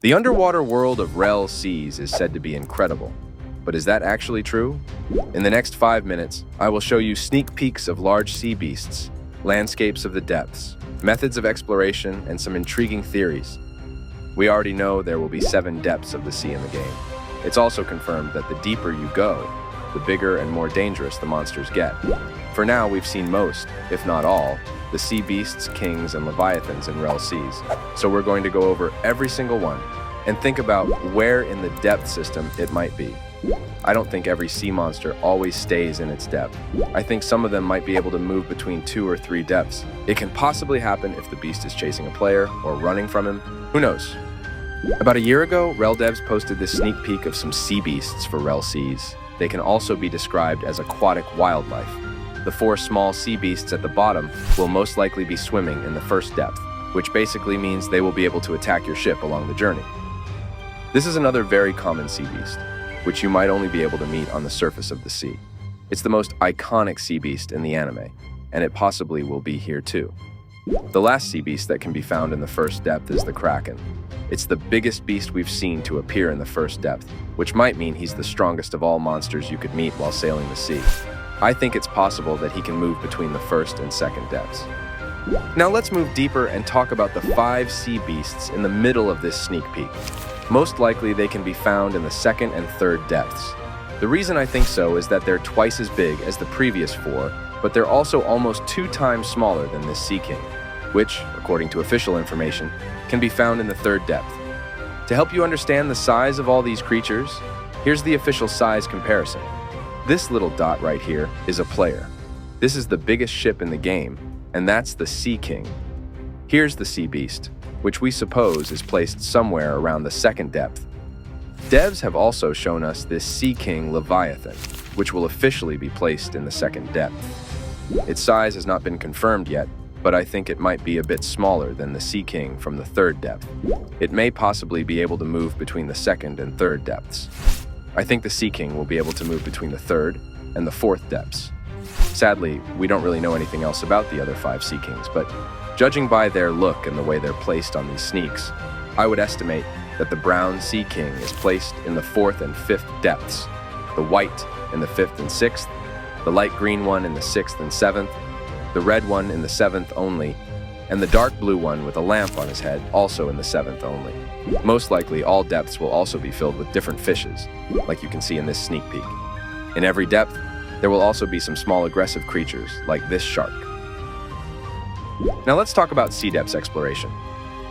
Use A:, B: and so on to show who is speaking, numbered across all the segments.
A: The underwater world of RELL Seas is said to be incredible. But is that actually true? In the next 5 minutes, I will show you sneak peeks of large sea beasts, landscapes of the depths, methods of exploration, and some intriguing theories. We already know there will be 7 depths of the sea in the game. It's also confirmed that the deeper you go, the bigger and more dangerous the monsters get. For now, we've seen most, if not all, the sea beasts, kings, and leviathans in RELL Seas. So we're going to go over every single one and think about where in the depth system it might be. I don't think every sea monster always stays in its depth. I think some of them might be able to move between 2 or 3 depths. It can possibly happen if the beast is chasing a player or running from him. Who knows? About a year ago, RELL devs posted this sneak peek of some sea beasts for RELL Seas. They can also be described as aquatic wildlife. The 4 small sea beasts at the bottom will most likely be swimming in the first depth, which basically means they will be able to attack your ship along the journey. This is another very common sea beast, which you might only be able to meet on the surface of the sea. It's the most iconic sea beast in the anime, and it possibly will be here too. The last sea beast that can be found in the first depth is the Kraken. It's the biggest beast we've seen to appear in the first depth, which might mean he's the strongest of all monsters you could meet while sailing the sea. I think it's possible that he can move between the first and second depths. Now let's move deeper and talk about the 5 sea beasts in the middle of this sneak peek. Most likely they can be found in the second and third depths. The reason I think so is that they're twice as big as the previous 4, but they're also almost 2 times smaller than this Sea King, which, according to official information, can be found in the third depth. To help you understand the size of all these creatures, here's the official size comparison. This little dot right here is a player. This is the biggest ship in the game, and that's the Sea King. Here's the Sea Beast, which we suppose is placed somewhere around the second depth. Devs have also shown us this Sea King Leviathan, which will officially be placed in the second depth. Its size has not been confirmed yet, but I think it might be a bit smaller than the Sea King from the third depth. It may possibly be able to move between the second and third depths. I think the Sea King will be able to move between the third and the fourth depths. Sadly, we don't really know anything else about the other 5 Sea Kings, but judging by their look and the way they're placed on these sneaks, I would estimate that the brown Sea King is placed in the 4th and 5th depths, the white in the 5th and 6th, the light green one in the 6th and 7th, the red one in the 7th only, and the dark blue one with a lamp on his head also in the 7th only. Most likely, all depths will also be filled with different fishes, like you can see in this sneak peek. In every depth, there will also be some small aggressive creatures, like this shark. Now let's talk about sea depths exploration.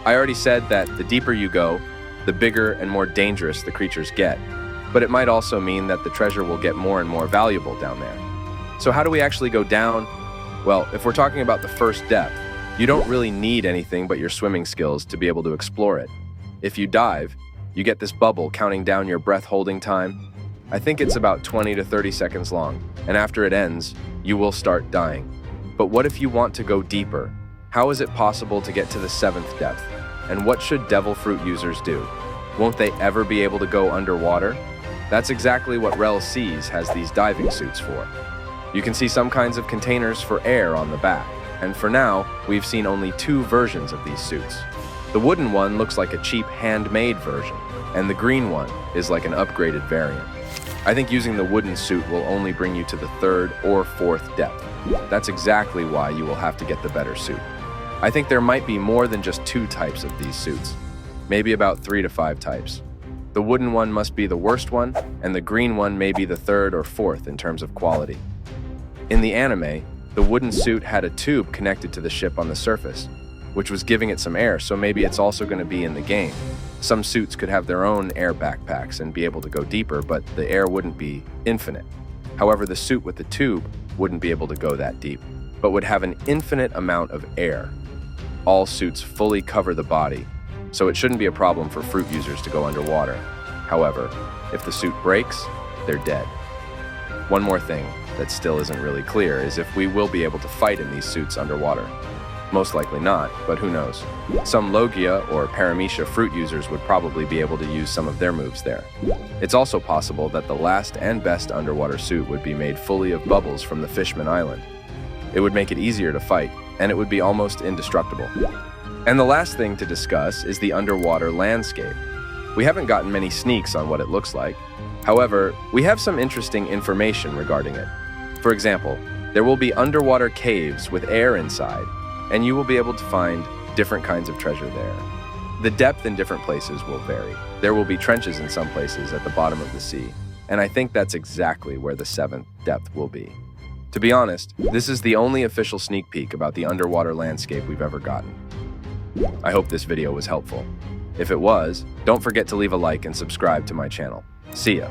A: I already said that the deeper you go, the bigger and more dangerous the creatures get, but it might also mean that the treasure will get more and more valuable down there. So how do we actually go down? Well, if we're talking about the first depth, you don't really need anything but your swimming skills to be able to explore it. If you dive, you get this bubble counting down your breath holding time. I think it's about 20 to 30 seconds long, and after it ends, you will start dying. But what if you want to go deeper? How is it possible to get to the 7th depth? And what should Devil Fruit users do? Won't they ever be able to go underwater? That's exactly what RELL Seas has these diving suits for. You can see some kinds of containers for air on the back, and for now, we've seen only 2 versions of these suits. The wooden one looks like a cheap handmade version, and the green one is like an upgraded variant. I think using the wooden suit will only bring you to the 3rd or 4th depth. That's exactly why you will have to get the better suit. I think there might be more than just 2 types of these suits, maybe about 3 to 5 types. The wooden one must be the worst one, and the green one may be the 3rd or 4th in terms of quality. In the anime, the wooden suit had a tube connected to the ship on the surface, which was giving it some air, so maybe it's also going to be in the game. Some suits could have their own air backpacks and be able to go deeper, but the air wouldn't be infinite. However, the suit with the tube wouldn't be able to go that deep, but would have an infinite amount of air. All suits fully cover the body, so it shouldn't be a problem for fruit users to go underwater. However, if the suit breaks, they're dead. One more thing that still isn't really clear is if we will be able to fight in these suits underwater. Most likely not, but who knows. Some Logia or Paramecia fruit users would probably be able to use some of their moves there. It's also possible that the last and best underwater suit would be made fully of bubbles from the Fishman Island. It would make it easier to fight, and it would be almost indestructible. And the last thing to discuss is the underwater landscape. We haven't gotten many sneaks on what it looks like. However, we have some interesting information regarding it. For example, there will be underwater caves with air inside, and you will be able to find different kinds of treasure there. The depth in different places will vary. There will be trenches in some places at the bottom of the sea, and I think that's exactly where the 7th depth will be. To be honest, this is the only official sneak peek about the underwater landscape we've ever gotten. I hope this video was helpful. If it was, don't forget to leave a like and subscribe to my channel. See ya!